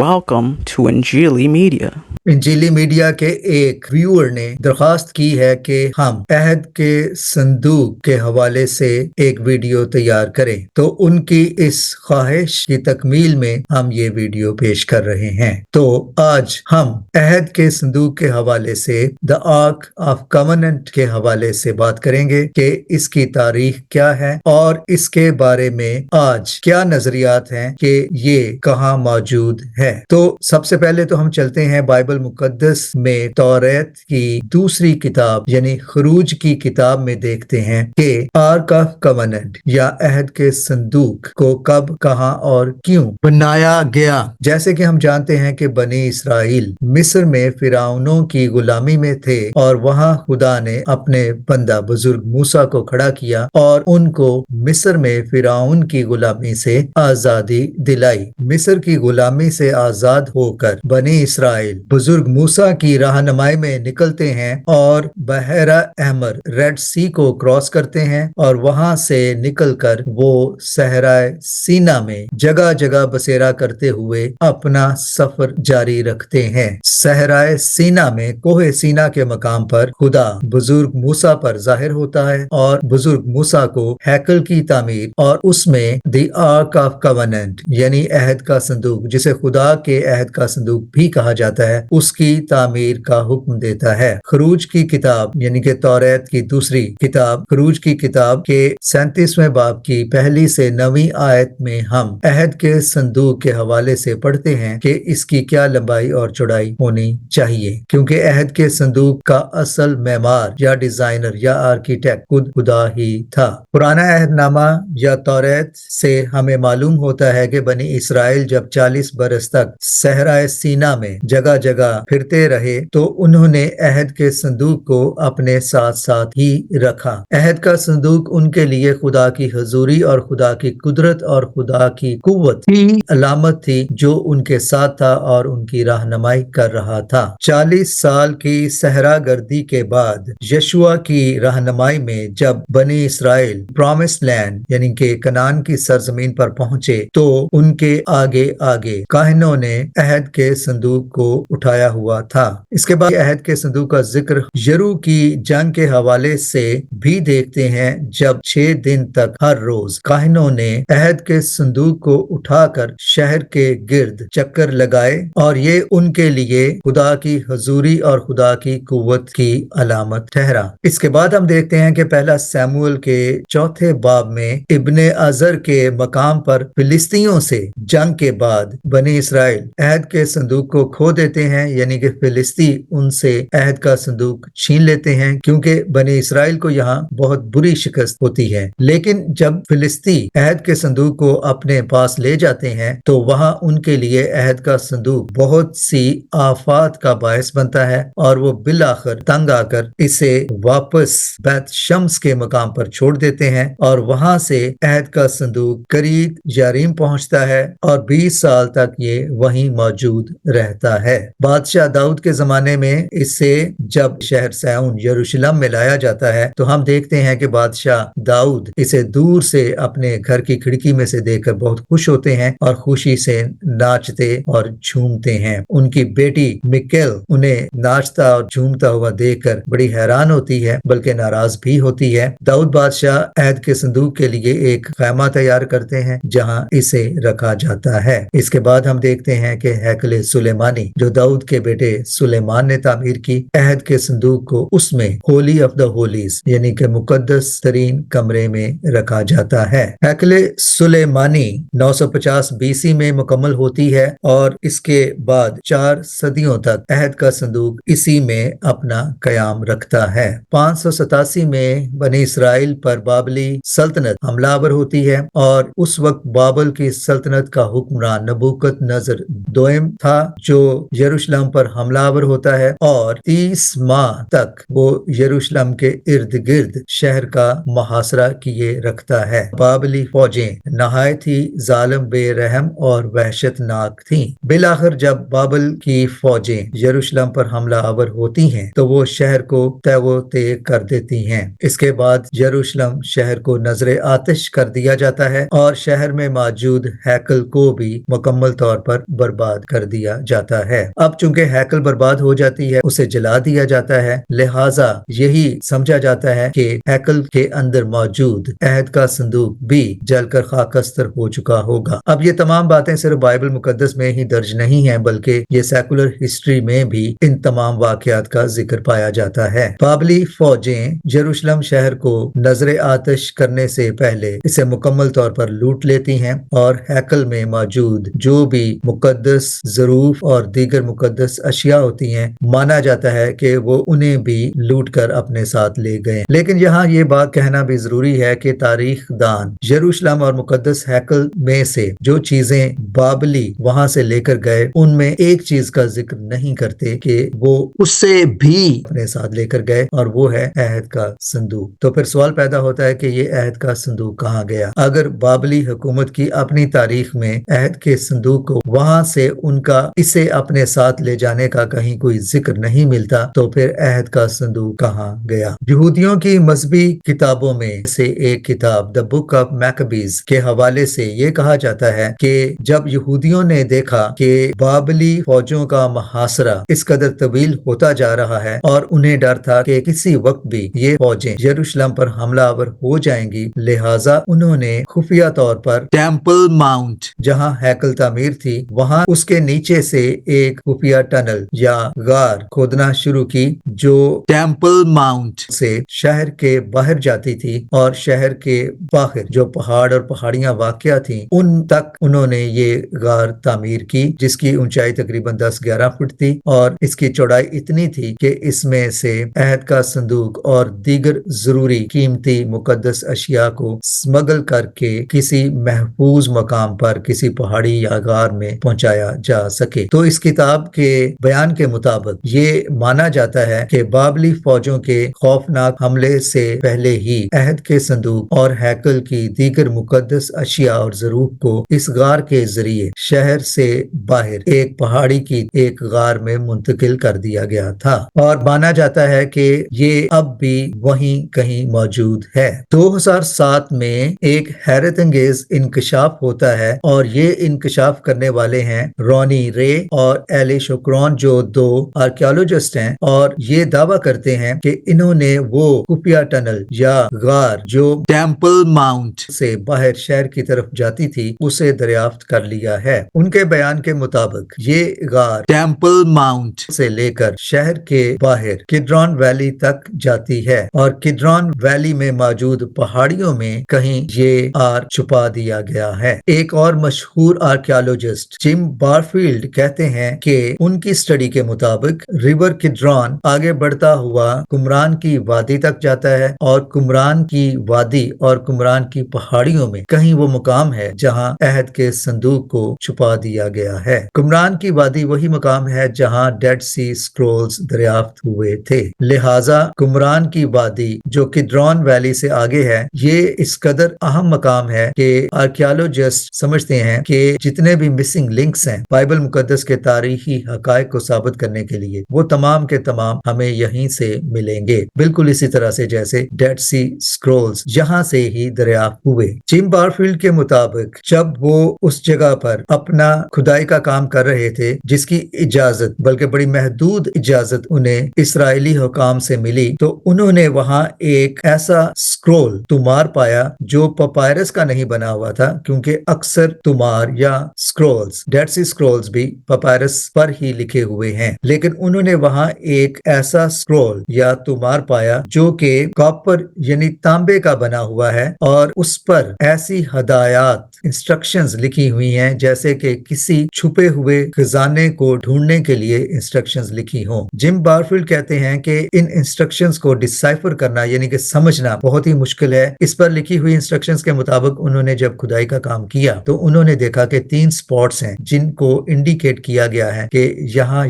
welcome to Injili Media. Injili media के एक viewer ने दरख्वास्त की है कि हम अहद के संदूक के हवाले से एक वीडियो तैयार करें, तो उनकी इस ख्वाहिश की तकमील में हम ये वीडियो पेश कर रहे हैं। तो आज हम अहद के संदूक के हवाले से द आर्क ऑफ कवेनेंट के हवाले से बात करेंगे कि इसकी तारीख क्या है और इसके बारे में आज क्या नजरियात हैं कि ये कहाँ मौजूद है। तो सबसे पहले तो हम चलते हैं बाइबल मुकद्दस में तौरात की दूसरी किताब यानी खरूज की किताब में देखते हैं कि आर्क ऑफ कवेनेंट या अहद के संदूक को कब, कहां और क्यों बनाया गया। जैसे कि हम जानते हैं कि बनी इसराइल मिस्र में फिरौनों की गुलामी में थे और वहां खुदा ने अपने बंदा बुजुर्ग मूसा को खड़ा किया और उनको मिस्र में फिरौन की गुलामी से आजादी दिलाई। मिस्र की गुलामी से आजाद होकर बनी इसराइल बुजुर्ग मूसा की रहनुमाई में निकलते हैं और बहरा अहमर रेड सी को क्रॉस करते हैं और वहां से निकलकर वो सहराए सीना में जगह जगह बसेरा करते हुए अपना सफर जारी रखते हैं। सहराए सीना में कोहे सीना के मकाम पर खुदा बुजुर्ग मूसा पर जाहिर होता है और बुजुर्ग मूसा को हैकल की तामीर और उसमें द आर्क ऑफ कवेनेंट यानी अहद का संदूक, जिसे खुदा के अहद का संदूक भी कहा जाता है, उसकी तामीर का हुक्म देता है। खरूज की किताब यानी कि तौरात की दूसरी किताब खरूज की किताब के 37वें बाब की पहली से 9वीं आयत में हम अहद के संदूक के हवाले से पढ़ते हैं कि इसकी क्या लंबाई और चौड़ाई होनी चाहिए, क्योंकि अहद के संदूक का असल मेमार या डिजाइनर या आर्किटेक्ट खुद खुदा ही था। पुराना अहदनामा या तौरात से हमें मालूम होता है कि बनी इसराइल जब 40 बरस तक सहराए सीना में जगह जगह फिरते रहे तो उन्होंने अहद के संदूक को अपने साथ साथ ही रखा। अहद का संदूक उनके लिए खुदा की हजूरी और खुदा की कुदरत और खुदा की कुव्वत की अलामत थी जो उनके साथ था और उनकी रहनुमाई कर रहा था। 40 साल की सहरा गर्दी के बाद यशुआ की रहनुमाई में जब बनी इसराइल प्रॉमिस्ड लैंड यानी कि कनान की सरजमीन पर पहुंचे तो उनके आगे आगे काहिनों ने अहद के संदूक को उठाया हुआ था। इसके बाद अहद के संदूक का जिक्र यरू की जंग के हवाले से भी देखते हैं, जब 6 दिन तक हर रोज काहिनों ने अहद के संदूक को उठाकर शहर के गिर्द चक्कर लगाए और ये उनके लिए खुदा की हजूरी और खुदा की कुव्वत की अलामत ठहरा। इसके बाद हम देखते हैं कि पहला सैमुअल के 4थे बाब में इब्ने अजर के मकाम पर फिलिस्तीनियों से जंग के बाद बनी इसराइल अहद के संदूक को खो देते हैं, यानी कि फिलिस्ती उनसे अहद का संदूक छीन लेते हैं, क्योंकि बनी इसराइल को यहाँ बहुत बुरी शिकस्त होती है। लेकिन जब फिलिस्ती अहद के संदूक को अपने पास ले जाते हैं तो वहाँ उनके लिए अहद का संदूक बहुत सी आफात का बायस बनता है और वो बिलाखिर तंग आकर इसे वापस बैत शम्स के मकाम पर छोड़ देते हैं और वहां से अहद का संदूक करीब यारीम पहुंचता है और 20 साल तक ये वहीं मौजूद रहता है। बादशाह दाऊद के जमाने में इससे जब शहर सैऊन यरूशलेम में लाया जाता है तो हम देखते हैं कि बादशाह दाऊद इसे दूर से अपने घर की खिड़की में से देखकर बहुत खुश होते हैं और खुशी से नाचते और झूमते हैं। उनकी बेटी मिकेल उन्हें नाचता और झूमता हुआ देखकर बड़ी हैरान होती है, बल्कि नाराज भी होती है। दाऊद बादशाह अहद के संदूक के लिए एक खैमा तैयार करते हैं जहां इसे रखा जाता है। इसके बाद हम देखते हैं कि हैकले सुलेमानी जो दाऊद के बेटे सुलेमान ने तामीर की, अहद के संदूक को उसमें होली ऑफ द होलीज यानी कि मुकद्दस तरीन कमरे में रखा जाता है। हैकले सुलेमानी 950 बीसी में मुकम्मल होती है और इसके बाद 4 सदियों तक अहद का संदूक इसी में अपना कयाम रखता है। 587 में बनी इसराइल पर बाबली सल्तनत हमलावर होती है और उस वक्त बाबल की सल्तनत का हुक्मरान नबूकत नजर दोयम था जो यरूशलेम यरूशलेम पर हमलावर होता है और 30 माह तक वो यरूशलेम के इर्द गिर्द शहर का मुहासरा किए रखता है। बाबली फौजें नहायत ही जालिम, बेरहम और वहशतनाक थीं। बिलाखिर जब बाबल की फौजें यरूशलेम पर हमलावर होती हैं तो वो शहर को तैवो-ते कर देती हैं। इसके बाद यरूशलेम शहर को नजरे आतिश कर दिया जाता है और शहर में मौजूद हैकल को भी मुकम्मल तौर पर बर्बाद कर दिया जाता है। अब चूंकि हैकल बर्बाद हो जाती है, उसे जला दिया जाता है, लिहाजा यही समझा जाता है कि हैकल के अंदर मौजूद अहद का संदूक भी जलकर खाकस्तर हो चुका होगा। अब ये तमाम बातें सिर्फ बाइबल मुकद्दस में ही दर्ज नहीं है, बल्कि ये सेकुलर हिस्ट्री में भी इन तमाम वाकयात का जिक्र पाया जाता है। बाबली फौजें यरूशलेम शहर को नजरे आतिश करने से पहले इसे मुकम्मल तौर पर लूट लेती हैं और हैकल में मौजूद जो भी मुकद्दस ज़रूफ और दीगर मुकद्दस अशिया होती हैं, माना जाता है कि वो उन्हें भी लूट कर अपने साथ ले गए। लेकिन यहाँ ये बात कहना भी जरूरी है कि तारीख दान यरूशलेम और मुकद्दस हैकल में से जो चीजें बाबली वहां से लेकर गए, उनमें एक चीज का जिक्र नहीं करते कि वो उससे भी अपने साथ लेकर गए, और वो है अहद का संदूक। तो फिर सवाल पैदा होता है कि ये अहद का संदूक कहाँ गया? अगर बाबली हुकूमत की अपनी तारीख में अहद के संदूक को वहां से उनका इसे अपने साथ ले जाने का कहीं कोई जिक्र नहीं मिलता, तो फिर अहद का संदूक कहाँ गया? यहूदियों की मजहबी किताबों में से एक किताब द बुक ऑफ मैकबीज के हवाले से ये कहा जाता है कि जब यहूदियों ने देखा कि बाबली फौजों का मुहासरा इस कदर तवील होता जा रहा है और उन्हें डर था कि किसी वक्त भी ये फौजें यरूशलेम पर हमलावर हो जाएंगी, लिहाजा उन्होंने खुफिया तौर पर टेम्पल माउंट, जहां हैकल तामीर थी, वहां उसके नीचे से एक खुफिया टनल या गार खोदना शुरू की, जो टेम्पल माउंट से शहर के बाहर जाती थी, और शहर के बाहर जो पहाड़ और पहाड़ियां वाक़या थी उन तक उन्होंने ये गार तामीर की, जिसकी ऊंचाई तकरीबन 10-11 फुट थी और इसकी चौड़ाई इतनी थी कि इसमें से अहद का संदूक और दीगर जरूरी कीमती मुकद्दस अशिया को स्मगल करके किसी महफूज मकाम पर किसी पहाड़ी या गार में पहुंचाया जा सके। तो इस किताब के बयान के मुताबिक ये माना जाता है कि बाबली फौजों के खौफनाक हमले से पहले ही अहद के संदूक और हैकल की दीगर मुकद्दस अशिया और ज़रूफ को इस गार के जरिए शहर से बाहर एक पहाड़ी की एक गार में मुंतकिल कर दिया गया था, और माना जाता है कि ये अब भी वहीं कहीं मौजूद है। 2007 में एक हैरत अंगेज इंकशाफ होता है, और ये इंकशाफ करने वाले हैं रोनी रे और एली शुक्रॉन, जो 2 आर्कियोलॉजिस्ट हैं, और ये दावा करते हैं कि इन्होंने वो खुफिया टनल या गार जो टेम्पल माउंट से बाहर शहर की तरफ जाती थी उसे दरियाफ्त कर लिया है। उनके बयान के मुताबिक ये गार टेम्पल माउंट से लेकर शहर के बाहर किड्रॉन वैली तक जाती है, और किड्रॉन वैली में मौजूद पहाड़ियों में कहीं ये आर छुपा दिया गया है। एक और मशहूर आर्कियोलॉजिस्ट जिम बारफील्ड कहते हैं कि उनकी स्टडी के मुताबिक रिवर किड्रॉन आगे बढ़ता हुआ कुमरान की वादी तक जाता है, और कुमरान की वादी और कुमरान की पहाड़ियों में कहीं वो मुकाम है जहां अहद के संदूक को छुपा दिया गया है। कुमरान की वादी वही मुकाम है जहां डेड सी स्क्रोल्स दरियाफ्त हुए थे, लिहाजा कुमरान की वादी जो किड्रॉन वैली से आगे है, ये इस कदर अहम मकाम है कि आर्कियोलॉजिस्ट समझते हैं कि जितने भी मिसिंग लिंक्स हैं बाइबल मुकद्दस के तारीखी हकायक को साबित करने के लिए, वो तमाम के तमाम हमें यहीं से मिलेंगे, बिल्कुल इसी तरह से जैसे डेड सी स्क्रोल्स यहाँ से ही दरियाफ्त हुए। जिम बारफील्ड के मुताबिक जब वो उस जगह पर अपना खुदाई का काम कर रहे थे, जिसकी इजाजत बल्कि बड़ी महदूद इजाजत उन्हें इस्राएली हुकाम से मिली, तो उन्होंने वहां एक ऐसा स्क्रोल तुमार पाया जो पपायरस का नहीं बना हुआ था, क्योंकि अक्सर तुमार या स्क्रोल्स, डेड सी स्क्रोल्स भी पपायरस पर ही लिखे हुए हैं, लेकिन उन्होंने वहां एक ऐसा स्क्रोल या तुमार पाया जो कि कॉपर यानी तांबे का बना हुआ है, और उस पर ऐसी हदायत इंस्ट्रक्शंस लिखी हुई हैं जैसे कि किसी छुपे हुए खजाने को ढूंढने के लिए इंस्ट्रक्शंस लिखी हों। जिम बारफील्ड कहते हैं कि इन इंस्ट्रक्शंस को डिसाइफर करना यानी कि समझना बहुत ही मुश्किल है। इस पर लिखी हुई इंस्ट्रक्शंस के मुताबिक उन्होंने जब खुदाई का काम किया तो उन्होंने देखा कि 3 स्पॉट्स हैं जिनको इंडिकेट किया गया है کہ یہاں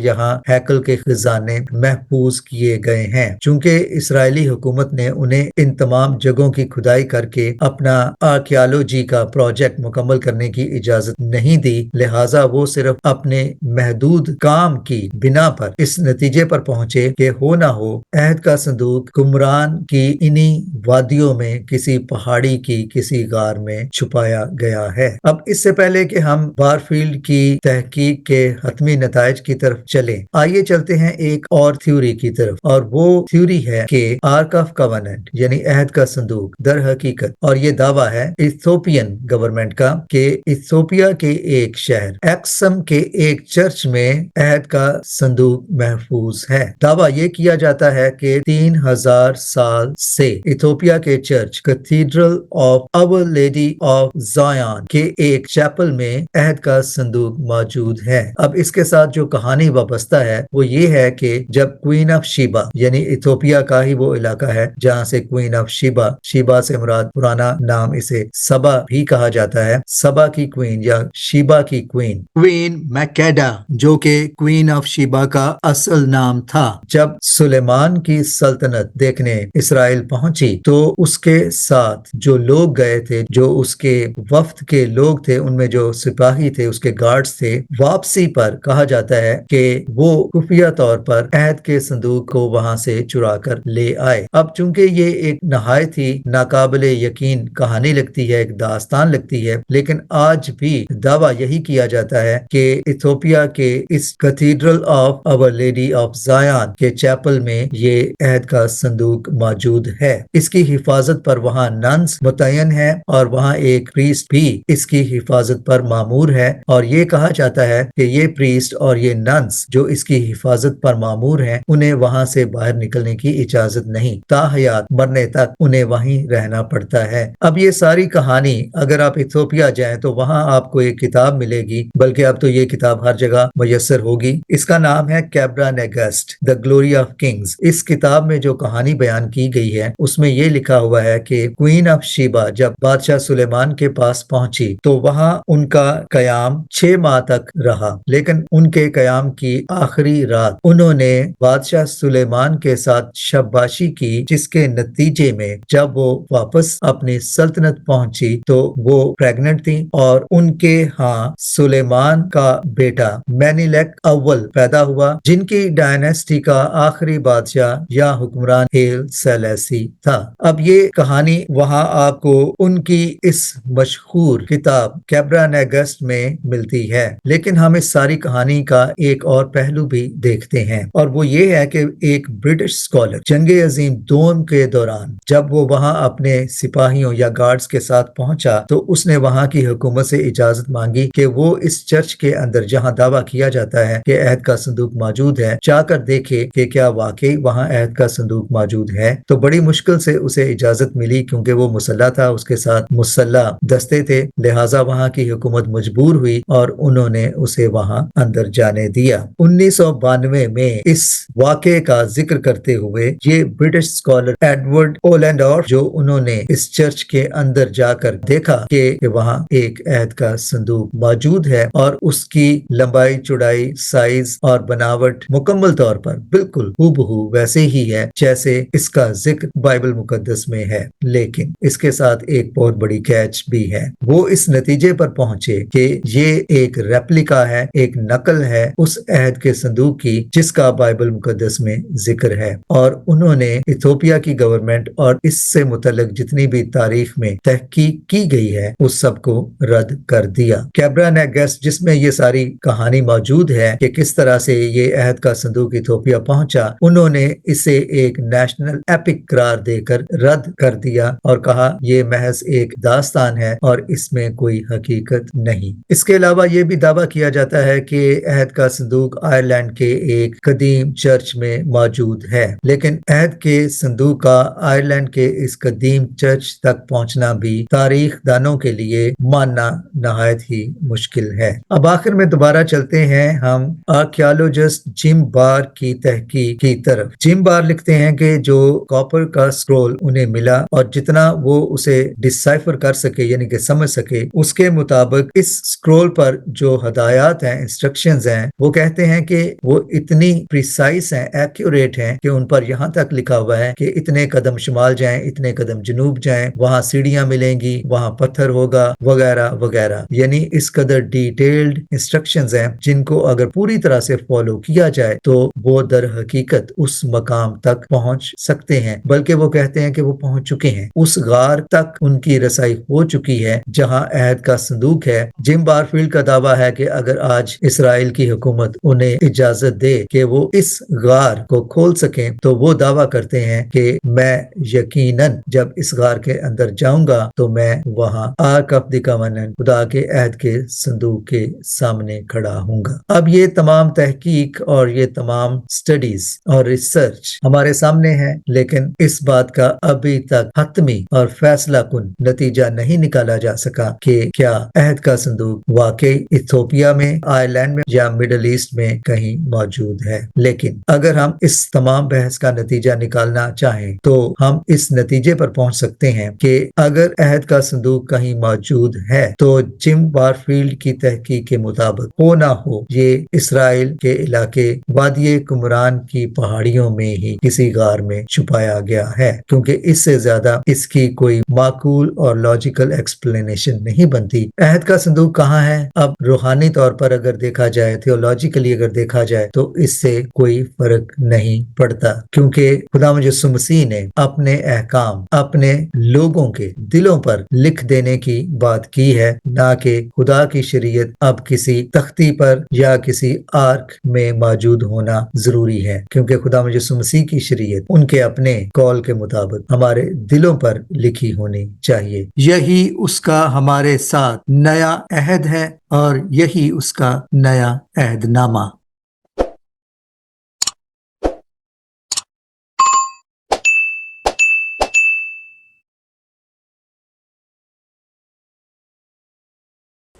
ہیکل کے خزانے محفوظ کیے گئے ہیں۔ چونکہ اسرائیلی حکومت نے انہیں ان تمام جگہوں کی کھدائی کر کے اپنا آرکیالوجی کا پروجیکٹ مکمل کرنے کی اجازت نہیں دی، لہٰذا وہ صرف اپنے محدود کام کی بنا پر اس نتیجے پر پہنچے کہ ہو نہ ہو عہد کا صندوق قمران کی انہی وادیوں میں کسی پہاڑی کی کسی غار میں چھپایا گیا ہے۔ اب اس سے پہلے کہ ہم بارفیلڈ کی تحقیق کے حتمی نتائج کی طرف چلیں، آئیے چلتے ہیں ایک اور تھیوری کی طرف، اور وہ تھیوری ہے کہ آرک آف کوننٹ یعنی عہد کا صندوق در حقیقت، اور یہ دعویٰ ہے ایتھوپین گورنمنٹ کا، کہ ایتھوپیا کے ایک شہر ایکسم کے ایک چرچ میں عہد کا صندوق محفوظ ہے۔ دعویٰ یہ کیا جاتا ہے کہ 3000 سال سے ایتھوپیا کے church cathedral of our lady of Zion کے ایک چیپل میں عہد کا صندوق موجود ہے۔ اب اس کے ساتھ جو کہانی وابستہ ہے وہ یہ ہے کہ جب کوئین آف شیبا یعنی ایتھوپیا کا ہی وہ علاقہ ہے جہاں سے کوئین آف شیبا، شیبا سے مراد پرانا نام اسے سبا بھی کہا جاتا ہے، سبا کی کوئین یا شیبا کی کوئین میکیڈا جو کہ کوئین آف شیبا کا اصل نام تھا، جب سلیمان کی سلطنت دیکھنے اسرائیل پہنچی تو اس کے ساتھ جو لوگ گئے تھے، جو اس کے وفد کے لوگ تھے، ان میں جو سپاہی تھے، اس کے گارڈز تھے، واپسی پر کہا جاتا ہے کہ وہ خفیہ طور پر عہد کے صندوق کو وہاں سے چرا کر لے آئے۔ اب چونکہ یہ ایک نہایت ہی ناقابل یقین کہانی لگتی ہے، ایک داستان لگتی ہے، لیکن آج بھی دعویٰ یہی کیا جاتا ہے کہ ایتھوپیا کے اس cathedral of our lady of Zion کے چیپل میں یہ عہد کا صندوق موجود ہے۔ اس کی حفاظت پر وہاں ننس متعین ہے اور وہاں ایک پریسٹ بھی اس کی حفاظت پر مامور ہے، اور یہ کہا جاتا ہے کہ یہ پریسٹ اور یہ ننس جو اس کی حفاظت پر مامور ہیں، انہیں وہاں سے باہر نکلنے کی اجازت نہیں، تا حیات مرنے تک انہیں وہیں رہنا پڑتا ہے۔ اب یہ ساری کہانی اگر آپ ایتھوپیا جائیں تو وہاں آپ کو ایک کتاب ملے گی، بلکہ اب تو یہ کتاب ہر جگہ میسر ہوگی۔ اس کا نام ہے Kebra Nagast the glory of kings. اس کتاب میں جو کہانی بیان کی گئی ہے اس میں یہ لکھا ہوا ہے کہ کوئین آف شیبا جب بادشاہ سلیمان کے پاس پہنچی تو وہاں ان کا قیام 6 ماہ تک رہا، لیکن ان کے قیام کی آخری رات انہوں نے بادشاہ سلیمان کے ساتھ شاباشی کی، جس کے نتیجے میں جب وہ واپس اپنی سلطنت پہنچی تو وہ پریگننٹ تھی، اور ان کے ہاں سلیمان کا بیٹا مینیلیک اول پیدا ہوا، جن کی ڈائنیسٹی کا آخری بادشاہ یا حکمران ہیل سیلیسی تھا۔ اب یہ کہانی وہاں آپ کو ان کی اس مشہور کتاب کیبرا نیگسٹ میں ملتی ہے، لیکن ہم اس ساری کہانی کا ایک اور پہلو بھی دیکھتے ہیں، اور وہ یہ ہے کہ ایک برٹش اسکالر جنگ عظیم دوم کے دوران جب وہ وہاں اپنے سپاہیوں یا گارڈز کے ساتھ پہنچا تو اس نے وہاں کی حکومت سے اجازت مانگی کہ وہ اس چرچ کے اندر جہاں دعویٰ کیا جاتا ہے کہ عہد کا صندوق موجود ہے، جا کر دیکھے کہ کیا واقعی وہاں عہد کا صندوق موجود ہے۔ تو بڑی مشکل سے اسے اجازت ملی، کیونکہ وہ مسلح تھا، اس کے ساتھ مسلح دستے تھے، لہٰذا وہاں کی حکومت مجبور ہوئی اور انہوں نے اسے وہاں اندر جانے دیا۔ 1992 میں اس واقعے کا ذکر کرتے ہوئے یہ برٹش اسکالر ایڈورڈ اولینڈورف، جو انہوں نے اس چرچ کے اندر جا کر دیکھا کہ وہاں ایک عہد کا صندوق موجود ہے، اور اس کی لمبائی، چوڑائی، سائز اور بناوٹ مکمل طور پر بالکل ہو بہو ویسے ہی ہے جیسے اس کا ذکر بائبل مقدس میں ہے، لیکن اس کے ساتھ ایک بہت بڑی کیچ بھی ہے۔ وہ اس نتیجے پر پہنچے کہ یہ ایک ریپلیکا ہے، ایک نقل ہے اس عہد کے صندوق کی جس کا بائبل مقدس میں ذکر ہے، اور انہوں نے ایتھوپیا کی گورنمنٹ اور اس سے متعلق جتنی بھی تاریخ میں تحقیق کی گئی ہے اس سب کو رد کر دیا۔ کیبرا نیگسٹ جس میں یہ ساری کہانی موجود ہے کہ کس طرح سے یہ عہد کا صندوق ایتھوپیا پہنچا، انہوں نے اسے ایک نیشنل ایپک قرار دے کر رد کر دیا اور کہا یہ محض ایک داستان ہے اور اس میں کوئی حقیقت نہیں۔ اس کے علاوہ یہ بھی دعویٰ کیا جاتا ہے کہ عہد کا صندوق آئرلینڈ کے ایک قدیم چرچ میں موجود ہے، لیکن عہد کے صندوق کا آئرلینڈ کے اس قدیم چرچ تک پہنچنا بھی تاریخ دانوں کے لیے ماننا نہایت ہی مشکل ہے۔ اب آخر میں دوبارہ چلتے ہیں ہم آرکیالوجسٹ جم بار کی تحقیق کی طرف۔ جم بار لکھتے ہیں کہ جو کاپر کا سکرول انہیں ملا اور جتنا وہ اسے ڈسائفر کر سکے یعنی کہ سمجھ سکے، اس کے مطابق اس سکرول پر جو ہدایات ہیں، انسٹرکشن इंस्ट्रक्शंस हैं वो कहते हैं कि वो इतनी प्रिसाइज हैं, एक्यूरेट हैं कि उन पर यहाँ तक लिखा हुआ है कि इतने कदम शुमाल जाएं, इतने कदम जनूब जाएं, वहाँ सीढ़ियां मिलेंगी, वहाँ पत्थर होगा, वगैरह वगैरह। यानी इस कदर डिटेल्ड इंस्ट्रक्शंस हैं जिनको अगर पूरी तरह से फॉलो किया जाए तो वो दर हकीकत उस मकाम तक पहुंच सकते हैं, बल्कि वो कहते हैं कि वो पहुंच चुके हैं। उस गार तक उनकी रसाई हो चुकी है जहां अहद का संदूक है। जिम बारफील्ड का दावा है कि अगर आज इसराइल की हुकूमत उन्हें इजाजत दे कि वो इस गार को खोल सकें तो वो दावा करते हैं कि मैं यकीनन जब इस गार के अंदर जाऊंगा तो मैं वहां आर्क ऑफ द कवेनेंट, खुदा के अहद के संदूक के सामने खड़ा हूंगा। अब ये तमाम तहकीक और ये तमाम स्टडीज और रिसर्च हमारे सामने है, लेकिन इस बात का अभी तक हतमी और फैसला कुन नतीजा नहीं निकाला जा सका कि क्या अहद का संदूक वाकई इथियोपिया में, आयरलैंड में या मिडल ईस्ट में कहीं मौजूद है। लेकिन अगर हम इस तमाम बहस का नतीजा निकालना चाहें तो हम इस नतीजे पर पहुंच सकते हैं कि अगर अहद का संदूक कहीं मौजूद है तो जिम बारफील्ड की तहकीक के मुताबिक हो ना हो ये इसराइल के इलाके वादिये कुमरान की पहाड़ियों में ही किसी गार में छुपाया गया है, क्योंकि इससे ज्यादा इसकी कोई माकूल और लॉजिकल एक्सप्लेनेशन नहीं बनती। अहद का संदूक कहाँ है? अब रूहानी तौर पर अगर देखा जाए, थियोलॉजिकली अगर देखा जाए तो इससे कोई फर्क नहीं पड़ता, क्योंकि खुदा यीशु मसीह ने अपने अहकाम अपने लोगों के दिलों पर लिख देने की बात की है, ना कि खुदा की शरीयत अब किसी तख्ती पर या किसी आर्क में मौजूद होना जरूरी है, क्योंकि खुदा यीशु मसीह की शरीयत उनके अपने कौल के मुताबिक हमारे दिलों पर लिखी होनी चाहिए। यही उसका हमारे साथ नया अहद है और यही उसका नया अहदनामा।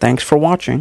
Thanks for watching.